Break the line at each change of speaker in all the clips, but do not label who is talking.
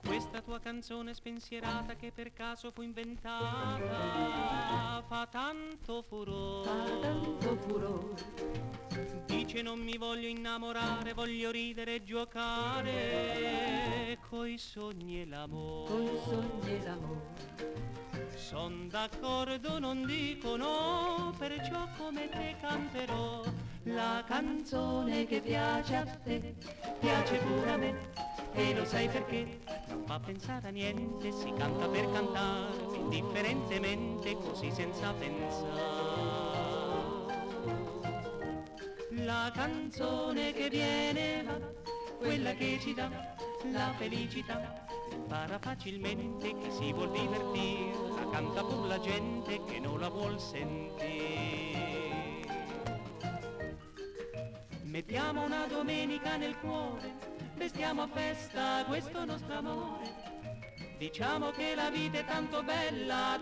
Questa tua canzone spensierata che per caso fu inventata fa tanto furore. Dice non mi voglio innamorare, voglio ridere e giocare coi sogni e l'amore. Son d'accordo, non dico no, perciò come te canterò la canzone che piace a te, piace pure a me, e lo sai perché? Non fa pensare a niente, si canta per cantare, indifferentemente, così senza pensare. La canzone che viene va, quella che ci dà la felicità, impara facilmente chi si vuol divertire, la canta pur la gente che non la vuol sentire. Mettiamo una domenica nel cuore, vestiamo a festa questo nostro amore, diciamo che la vita è tanto bella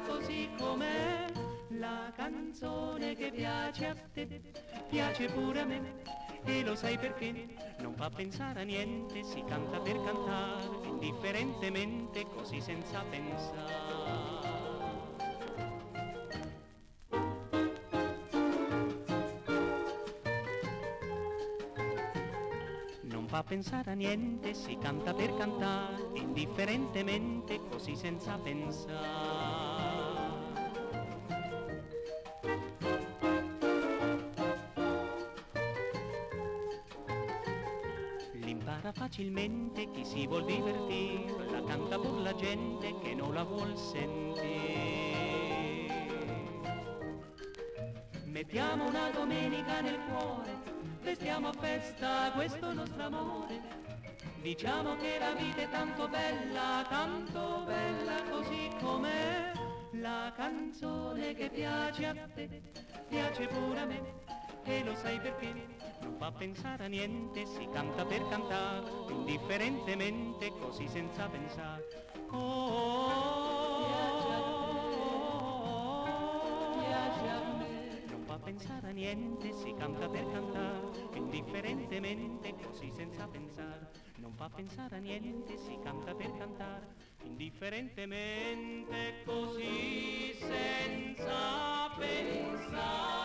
così com'è. La canzone che piace a te, piace pure a me, e lo sai perché? Non fa pensare a niente, si canta per cantare, indifferentemente, così senza pensare. Non fa pensare a niente, si canta per cantare, indifferentemente, così senza pensare. L'impara facilmente chi si vuol divertire, la canta pur la gente che non la vuol sentire. Mettiamo una domenica nel cuore, restiamo a festa questo nostro amore, diciamo che la vita è tanto bella così com'è. La canzone che piace a te, piace pure a me, e lo sai perché? Non fa pensare a niente, si canta per cantare, indifferentemente, così senza pensare. Piace a me. Non fa pensare a niente, si canta per cantare, indifferentemente, così senza pensare. Non fa pensare a niente, si canta per cantare, indifferentemente, così senza pensare.